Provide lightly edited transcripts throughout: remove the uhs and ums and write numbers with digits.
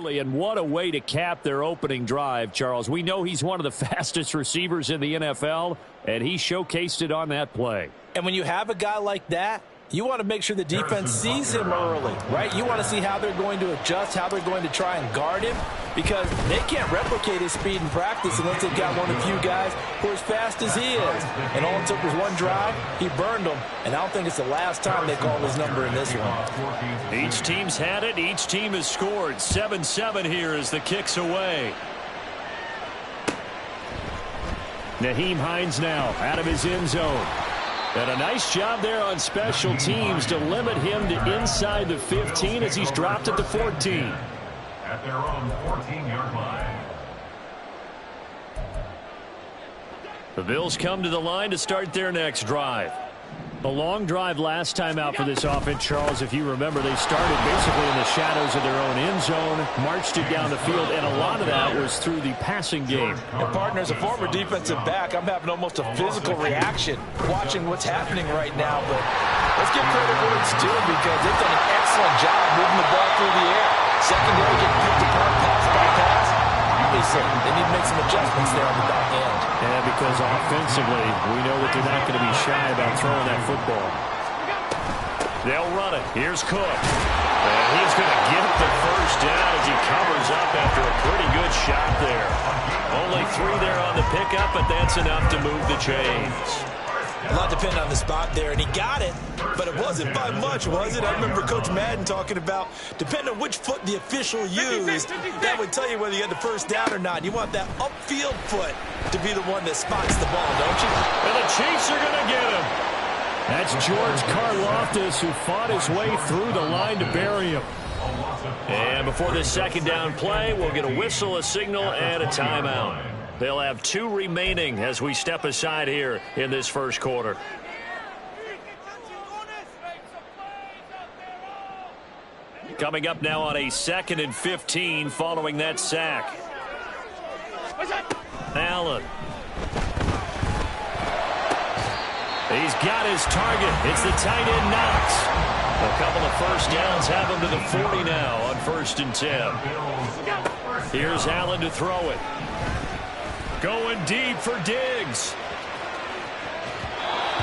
early, and what a way to cap their opening drive, Charles. We know he's one of the fastest receivers in the NFL, and he showcased it on that play. And when you have a guy like that, you want to make sure the defense sees him early, right? You want to see how they're going to adjust, how they're going to try and guard him, because they can't replicate his speed in practice unless they've got one of the few guys who are as fast as he is. And all it took was one drive. He burned them, and I don't think it's the last time they call his number in this one. Each team's had it. Each team has scored. 7-7 here as the kick's away. Nyheim Hines now out of his end zone. And a nice job there on special teams to limit him to inside the 15 as he's dropped at the 14. At their own 14-yard line. The Bills come to the line to start their next drive. A long drive last time out for this offense, Charles. If you remember, they started basically in the shadows of their own end zone, marched it down the field, and a lot of that was through the passing game. And, partner, as a former defensive back, I'm having almost a physical reaction watching what's happening right now. But let's give credit where it's due, because they've done an excellent job moving the ball through the air. Secondary getting picked apart pass by pass. Obviously, they need to make some adjustments there on the back end. Yeah, because offensively, we know that they're not going to be shy about throwing that football. They'll run it. Here's Cook. And he's going to get the first down as he covers up after a pretty good shot there. Only 3 there on the pickup, but that's enough to move the chains. A lot depended on the spot there, and he got it, but it wasn't by much, was it? I remember Coach Madden talking about, depending on which foot the official used, that would tell you whether you had the first down or not. You want that upfield foot to be the one that spots the ball, don't you? And the Chiefs are going to get him. That's George Karlaftis, who fought his way through the line to bury him. And before this second down play, we'll get a whistle, a signal, and a timeout. They'll have 2 remaining as we step aside here in this first quarter. Coming up now on a 2nd and 15 following that sack. Allen. He's got his target. It's the tight end Knox. A couple of first downs have him to the 40 now on 1st and 10. Here's Allen to throw it. Going deep for Diggs.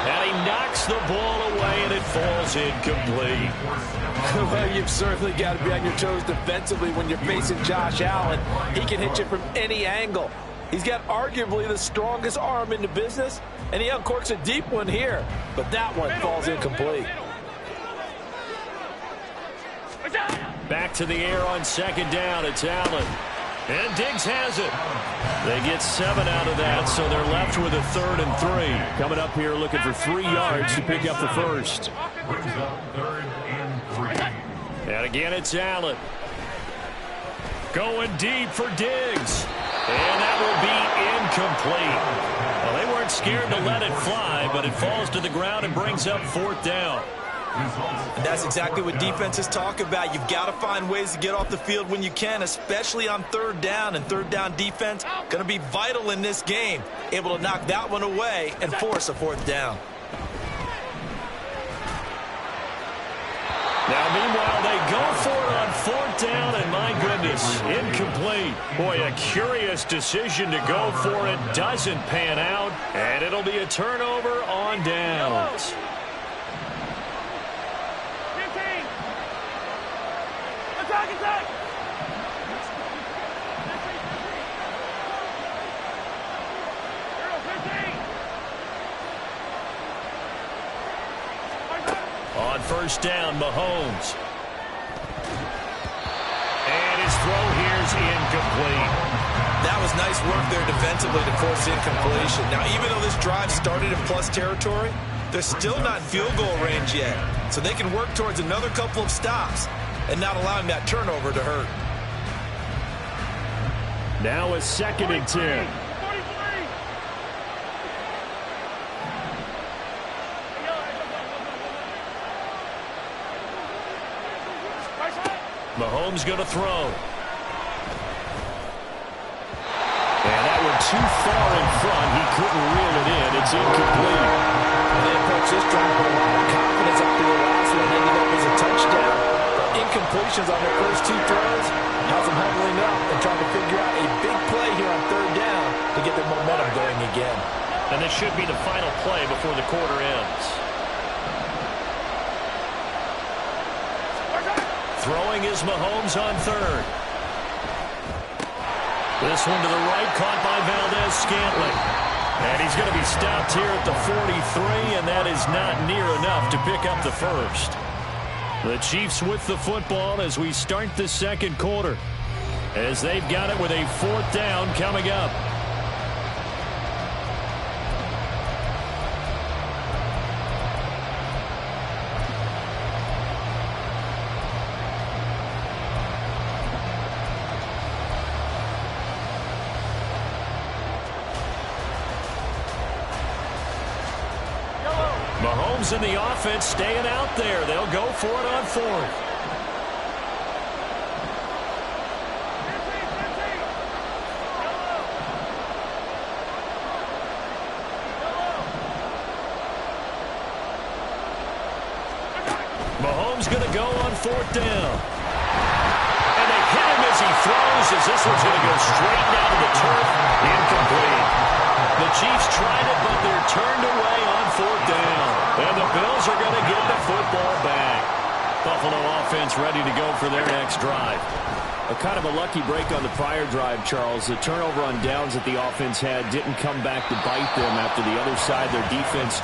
And he knocks the ball away, and it falls incomplete. Well, you've certainly got to be on your toes defensively when you're facing Josh Allen. He can hit you from any angle. He's got arguably the strongest arm in the business, and he uncorks a deep one here. But that one falls incomplete. Back to the air on 2nd down. It's Allen. And Diggs has it. They get 7 out of that, so they're left with a 3rd and 3. Coming up here looking for 3 yards to pick up the first. Brings up 3rd and 3. And again, it's Allen. Going deep for Diggs. And that will be incomplete. Well, they weren't scared to let it fly, but it falls to the ground and brings up 4th down. And that's exactly what defenses talk about. You've got to find ways to get off the field when you can, especially on 3rd down. And 3rd down defense going to be vital in this game. Able to knock that one away and force a 4th down. Now, meanwhile, they go for it on 4th down, and my goodness, incomplete. Boy, a curious decision to go for it. Doesn't pan out, and it'll be a turnover on downs. On 1st down, Mahomes. And his throw here's incomplete. That was nice work there defensively to force incompletion. Now, even though this drive started in plus territory, they're still not in field goal range yet. So they can work towards another couple of stops and not allowing that turnover to hurt. Now a 2nd and 10. Mahomes going to throw. And that one too far in front. He couldn't reel it in. It's incomplete. And they approach this drive with a lot of confidence after the last one. Ended up as a touchdown. But incomplete completions on their first 2 throws has them huddling up and trying to figure out a big play here on 3rd down to get their momentum going again. And this should be the final play before the quarter ends. Throwing is Mahomes on 3rd. This one to the right, caught by Valdez-Scantling. And he's going to be stopped here at the 43, and that is not near enough to pick up the first. The Chiefs with the football as we start the 2nd quarter, as they've got it with a 4th down coming up. Mahomes and the offense staying out there. They'll go for it on 4th. Mahomes going to go on 4th down. And they hit him as he throws, as this one's going to go straight down to the turf. Incomplete. The Chiefs tried it, but they're turned away on 4th down. And the Bills are going to get the football back. Buffalo offense ready to go for their next drive. A kind of a lucky break on the prior drive, Charles. The turnover on downs that the offense had didn't come back to bite them after the other side. Their defense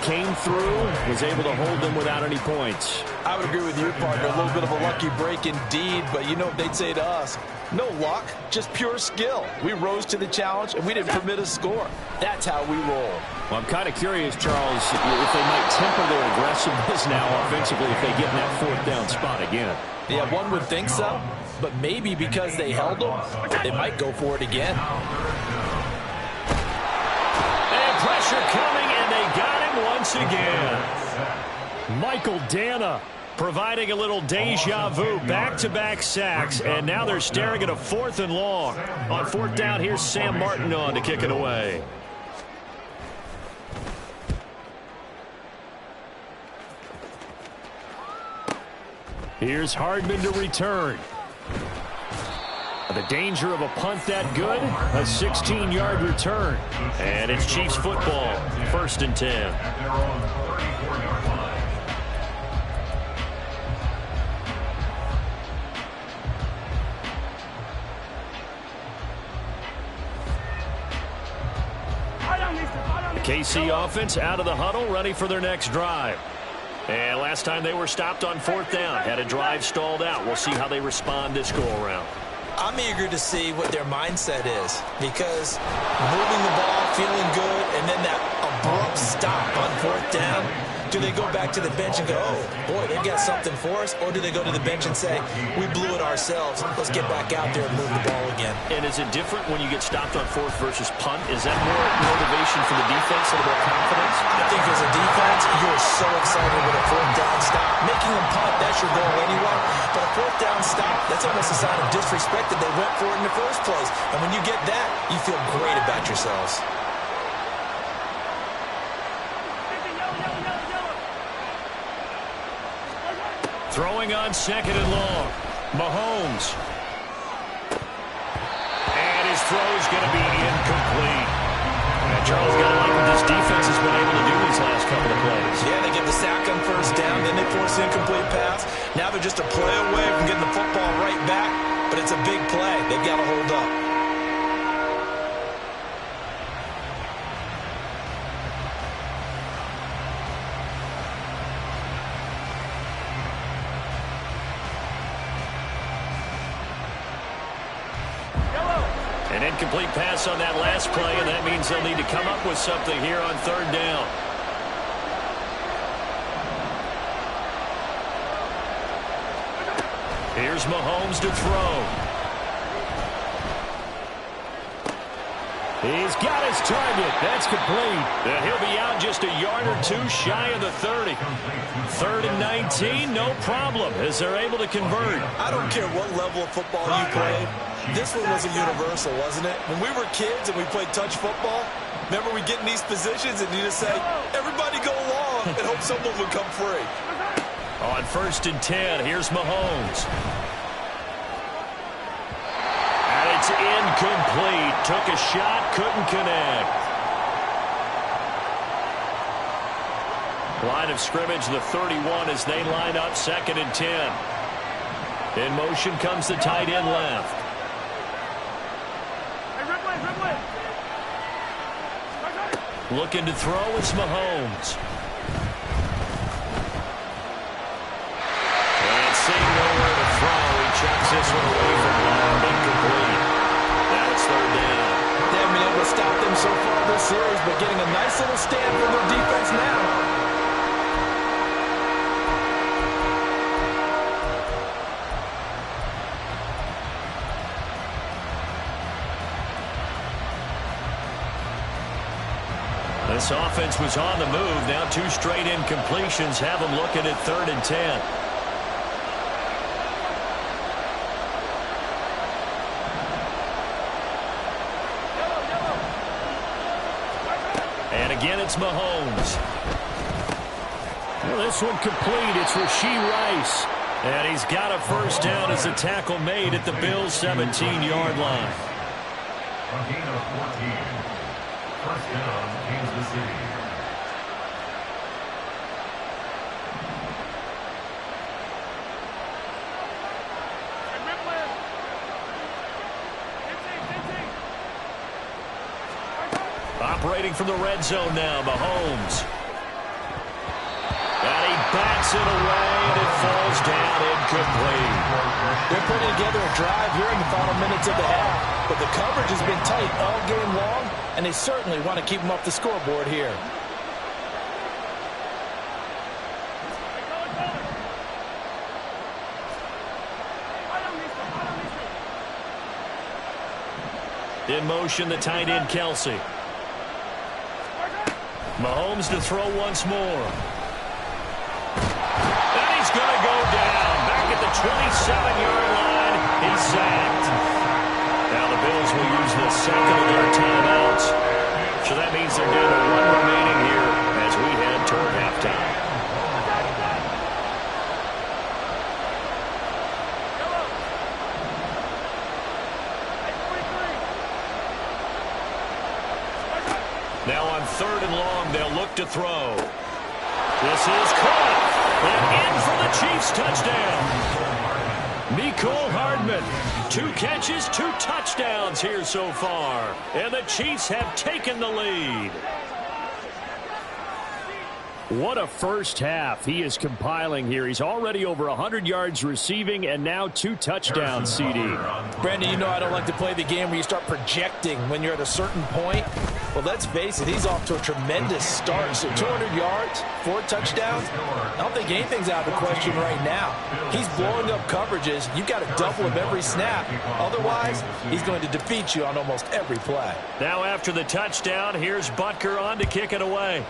came through, was able to hold them without any points. I would agree with you, partner. A little bit of a lucky break indeed, but you know what they'd say to us? No luck, just pure skill. We rose to the challenge, and we didn't permit a score. That's how we roll. Well, I'm kind of curious, Charles, if they might temper their aggressiveness now offensively if they get in that 4th down spot again. Yeah, one would think so, but maybe because they held them, they might go for it again. And pressure coming, and they got him once again. Michael Dana providing a little deja vu, back-to-back sacks, and now they're staring at a 4th and long. On 4th down, here's Sam Martin on to kick it away. Here's Hardman to return. The danger of a punt that good, a 16-yard return. And it's Chiefs football, 1st and 10. The KC offense out of the huddle, ready for their next drive. And last time they were stopped on 4th down, had a drive stalled out. We'll see how they respond this go-around. I'm eager to see what their mindset is, because moving the ball, feeling good, and then that abrupt stop on 4th down, do they go back to the bench and go, oh, boy, they've got something for us? Or do they go to the bench and say, we blew it ourselves. Let's get back out there and move the ball again. And is it different when you get stopped on 4th versus punt? Is that more motivation for the defense, a little more confidence? I think as a defense, you're so excited with a 4th down stop. Making them punt, that's your goal anyway. But a 4th down stop, that's almost a sign of disrespect that they went for it in the first place. And when you get that, you feel great about yourselves. Throwing on 2nd and long. Mahomes. And his throw is going to be incomplete. And Charles got to like what this defense has been able to do these last couple of plays. Yeah, they get the sack on 1st down, then they force the incomplete pass. Now they're just a play away from getting the football right back, but it's a big play. They've got to hold up. An incomplete pass on that last play, and that means they'll need to come up with something here on 3rd down. Here's Mahomes to throw. He's got his target. That's complete. And he'll be out just a yard or two shy of the 30. 3rd and 19, no problem, as they're able to convert. I don't care what level of football you played. This one was a universal, wasn't it? When we were kids and we played touch football, remember we get in these positions and you just say, everybody go along, and hope someone would come free. On 1st and 10, here's Mahomes. And it's incomplete. Took a shot, couldn't connect. Line of scrimmage, the 31, as they line up 2nd and 10. In motion comes the tight end left. Looking to throw, it's Mahomes. And seeing nowhere to throw, he chucks this one away from home, incomplete. Now it's 3rd down. They haven't been able to stop them so far this series, but getting a nice little stand from their defense now. This offense was on the move. Now 2 straight incompletions have them looking at 3rd and 10. And again, it's Mahomes. Well, this one complete. It's Rashee Rice. And he's got a 1st down as the tackle made at the Bills' 17-yard line. A gain of 14. 1st down, Kansas City. Operating from the red zone now, Mahomes. And he bats it away, and it falls down incomplete. They're putting together a drive here in the final minutes of the half, but the coverage has been tight all game long, and they certainly want to keep them off the scoreboard here. In motion, the tight end, Kelsey. Mahomes to throw once more. And he's going to go down. Back at the 27-yard line. He's sacked. Now the Bills will use the 2nd of their timeouts. So that means they're down to 1 remaining here as we head toward halftime. Now on 3rd and long, they'll look to throw. This is caught. And in for the Chiefs touchdown. Mecole Hardman. 2 catches, 2 touchdowns here so far. And the Chiefs have taken the lead. What a first half he is compiling here. He's already over 100 yards receiving and now 2 touchdowns, CD. Brandon, you know I don't like to play the game where you start projecting when you're at a certain point. Well, let's face it, he's off to a tremendous start. So 200 yards, 4 touchdowns. I don't think anything's out of the question right now. He's blowing up coverages. You've got to double him every snap. Otherwise, he's going to defeat you on almost every play. Now after the touchdown, here's Butker on to kick it away.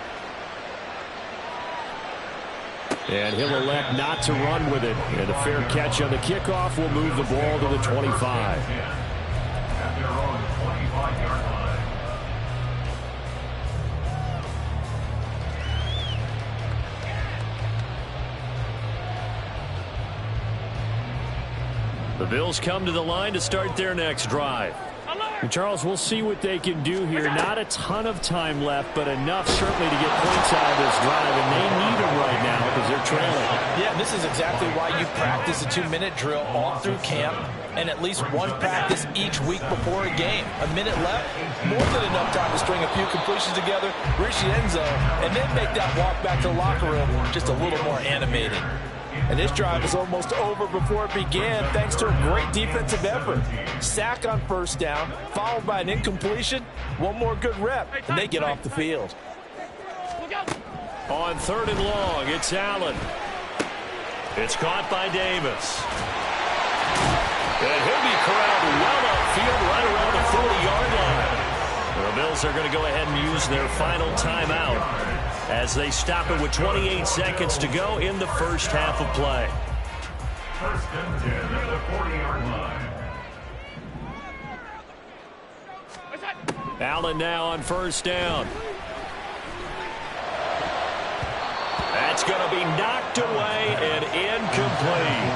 And he'll elect not to run with it. And a fair catch on the kickoff will move the ball to the 25. At their own 25-yard line. The Bills come to the line to start their next drive. And Charles, we'll see what they can do here. Not a ton of time left, but enough certainly to get points out of this drive, and they need them right now because they're trailing. Yeah, this is exactly why you practice a 2-minute drill all through camp and at least 1 practice each week before a game. A minute left, more than enough time to string a few completions together, reach the end zone, and then make that walk back to the locker room just a little more animated. And this drive is almost over before it began thanks to a great defensive effort. Sack on 1st down, followed by an incompletion. 1 more good rep, and they get off the field. On 3rd and long, it's Allen. It's caught by Davis. And he'll be corralled well upfield right around the 40-yard line. The Bills are going to go ahead and use their final timeout as they stop it with 28 seconds to go in the first half of play. 1st and 10 at the 40-yard line. Allen now on 1st down. And That's going to be knocked away and incomplete.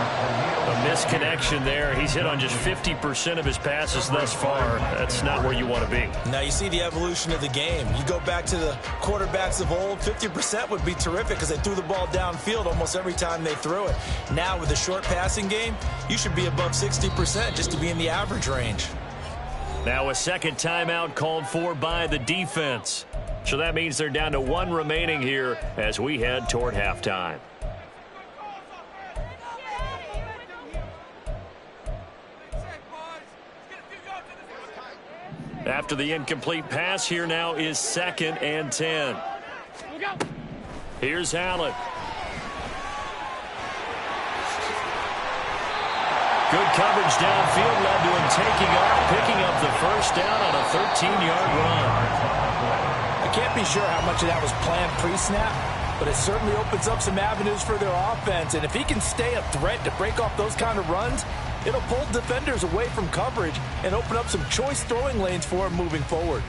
A misconnection there. He's hit on just 50% of his passes thus far. That's not where you want to be. Now you see the evolution of the game. You go back to the quarterbacks of old, 50% would be terrific because they threw the ball downfield almost every time they threw it. Now with the short passing game, you should be above 60% just to be in the average range. Now a second timeout called for by the defense. So that means they're down to one remaining here as we head toward halftime. After the incomplete pass, here now is 2nd and 10. Here's Allen. Good coverage downfield led to him taking off, picking up the first down on a 13-yard run. I can't be sure how much of that was planned pre-snap, but it certainly opens up some avenues for their offense. And if he can stay a threat to break off those kind of runs, it'll pull defenders away from coverage and open up some choice throwing lanes for him moving forward.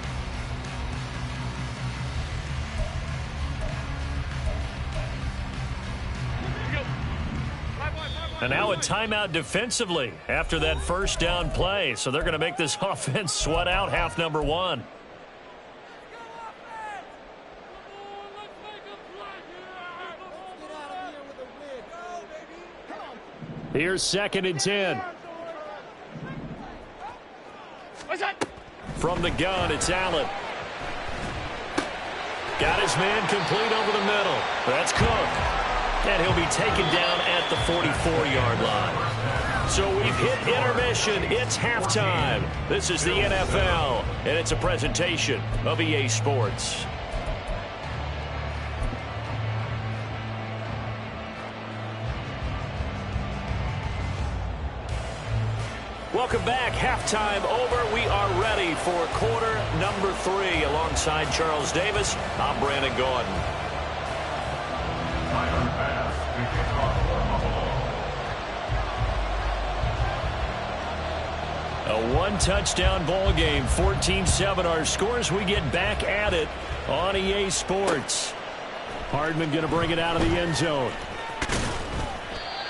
And now a timeout defensively after that first down play. So they're going to make this offense sweat out half number one. Here's 2nd and 10. From the gun, it's Allen. Got his man complete over the middle. That's Cook. And he'll be taken down at the 44-yard line. So we've hit intermission. It's halftime. This is the NFL, and it's a presentation of EA Sports. Welcome back. Halftime over. We are ready for quarter number 3. Alongside Charles Davis, I'm Brandon Gordon. A one-touchdown ball game, 14-7 our scores. We get back at it on EA Sports. Hardman going to bring it out of the end zone.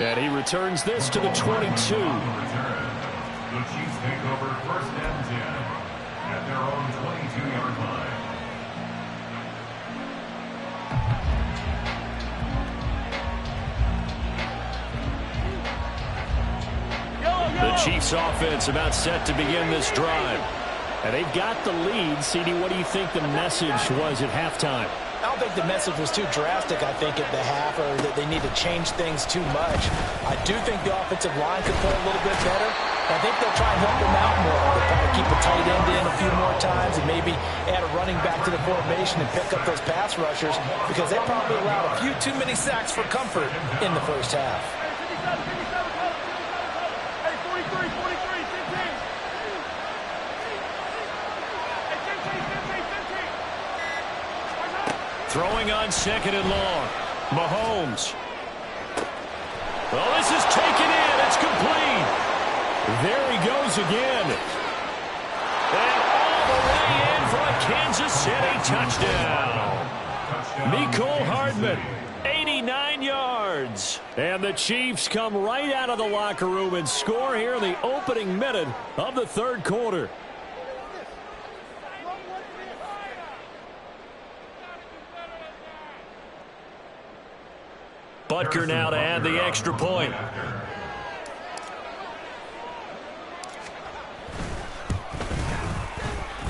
And he returns this to the 22. The Chiefs take over 1st and 10 at their own 22-yard line. The Chiefs offense about set to begin this drive. And they've got the lead. CD, what do you think the message was at halftime? I don't think the message was too drastic, I think, at the half, or that they need to change things too much. I do think the offensive line could play a little bit better. I think they'll try and help them out more. They'll probably keep a tight end in a few more times and maybe add a running back to the formation and pick up those pass rushers because they probably allowed a few too many sacks for comfort in the first half. Throwing on 2nd and long. Mahomes. Oh, this is taken in. It's complete. There he goes again. And all the way in for a Kansas City touchdown. Mecole Hardman, 89 yards. And the Chiefs come right out of the locker room and score here in the opening minute of the third quarter. Butker now to add the extra point.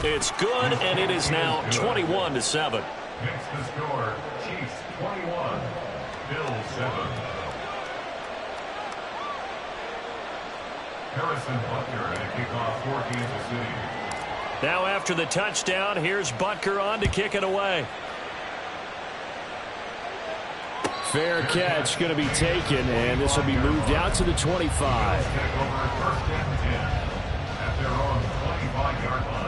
It's good, and it is now 21-7. Makes the score, Chiefs 21, Bills 7. Harrison Butker at a kickoff for Kansas City. Now after the touchdown, here's Butker on to kick it away. Fair catch going to be taken, and this will be moved out to the 25. Take over 1st and 10 at their own 25-yard line.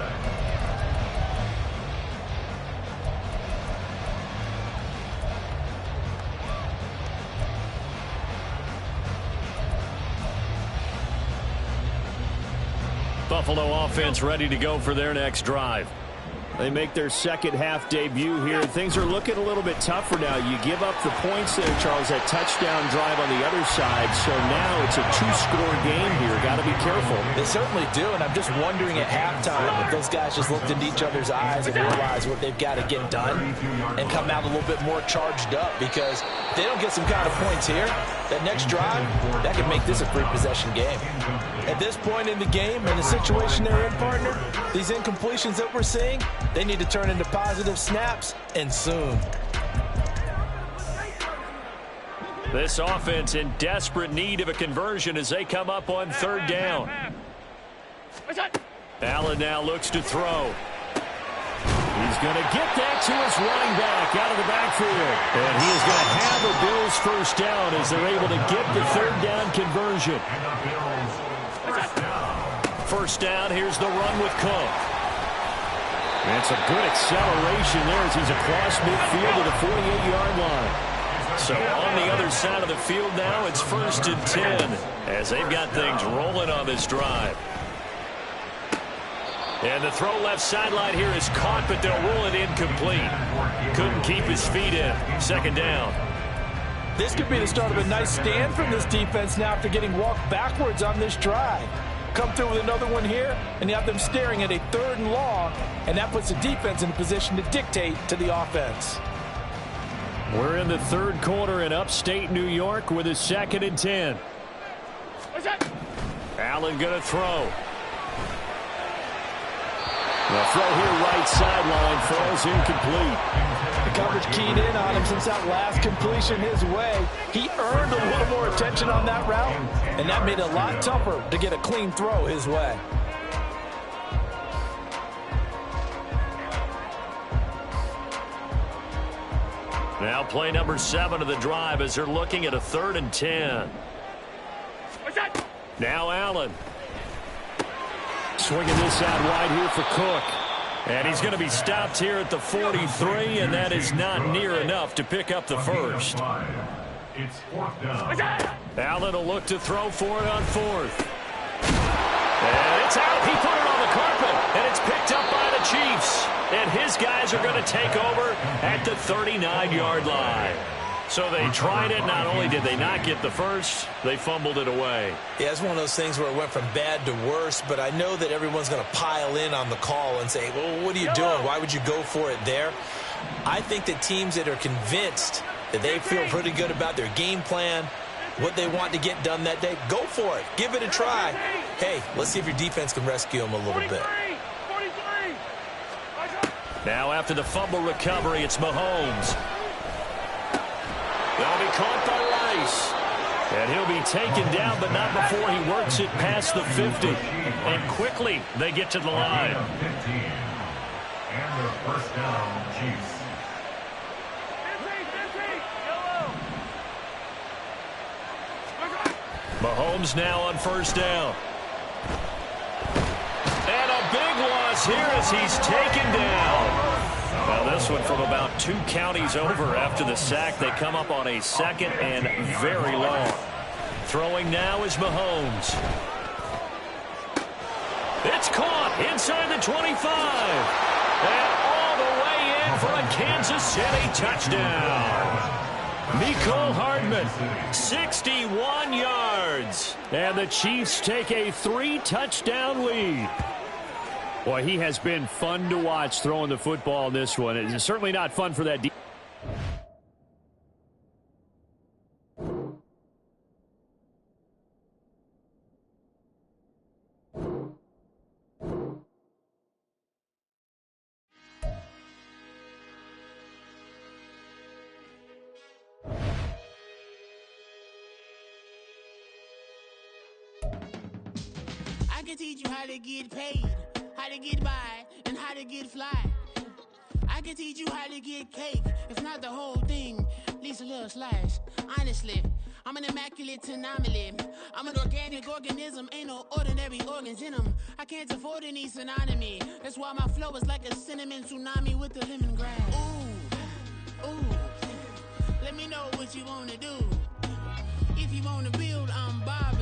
Buffalo offense ready to go for their next drive. They make their second half debut here. Things are looking a little bit tougher now. You give up the points there, Charles, that touchdown drive on the other side. So now it's a two-score game here. Got to be careful. They certainly do, and I'm just wondering at halftime if those guys just looked into each other's eyes and realized what they've got to get done and come out a little bit more charged up, because if they don't get some kind of points here, that next drive, that could make this a three-possession game. At this point in the game, in the situation they're in, partner, these incompletions that we're seeing, they need to turn into positive snaps, and soon. This offense in desperate need of a conversion as they come up on third down. Allen now looks to throw. He's going to get that to his running back out of the backfield. And he is going to have the Bills first down as they're able to get the third down conversion. First down, here's the run with Cook. And it's a good acceleration there as he's across midfield to the 48-yard line. So on the other side of the field now, it's 1st and 10 as they've got things rolling on this drive. And the throw left sideline here is caught, but they'll rule it incomplete. Couldn't keep his feet in. Second down. This could be the start of a nice stand from this defense now after getting walked backwards on this drive. Come through with another one here, and you have them staring at a 3rd and long, and that puts the defense in a position to dictate to the offense. We're in the third quarter in upstate New York with a 2nd and 10. Allen going to throw. The throw here right sideline falls incomplete. The coverage keyed in on him since that last completion his way. He earned a little more attention on that route, and that made it a lot tougher to get a clean throw his way. Now play number 7 of the drive as they're looking at a 3rd and 10. Now Allen. Swinging this out wide here for Cook. And he's going to be stopped here at the 43, and that is not near enough to pick up the first. It's 4th down. Allen will look to throw for it on 4th. And it's out. He put it on the carpet, and it's picked up by the Chiefs. And his guys are going to take over at the 39-yard line. So they tried it. Not only did they not get the first, they fumbled it away. Yeah, it's one of those things where it went from bad to worse, but I know that everyone's going to pile in on the call and say, well, what are you doing? Why would you go for it there? I think that teams that are convinced that they feel pretty good about their game plan, what they want to get done that day, go for it. Give it a try. Hey, let's see if your defense can rescue them a little bit. Now after the fumble recovery, it's Mahomes. That'll be caught by Rice. And he'll be taken down, but not before he works it past the 50. And quickly, they get to the line. 15. And the first down, Chiefs. Mahomes now on first down. And a big loss here as he's taken down. Now this one from about 2 counties over after the sack. They come up on a 2nd and very long. Throwing now is Mahomes. It's caught inside the 25. And all the way in for a Kansas City touchdown. Mecole Hardman, 61 yards. And the Chiefs take a 3-touchdown lead. Boy, he has been fun to watch throwing the football in this one. It's certainly not fun for that defense. I can teach you how to get paid, how to get by, and how to get fly. I can teach you how to get cake, if not the whole thing, at least a little slice. Honestly, I'm an immaculate anomaly. I'm an organic organism, ain't no ordinary organs in them. I can't afford any synonymy. That's why my flow is like a cinnamon tsunami with the lemongrass. Ooh, ooh, let me know what you wanna do. If you wanna build, I'm Bob.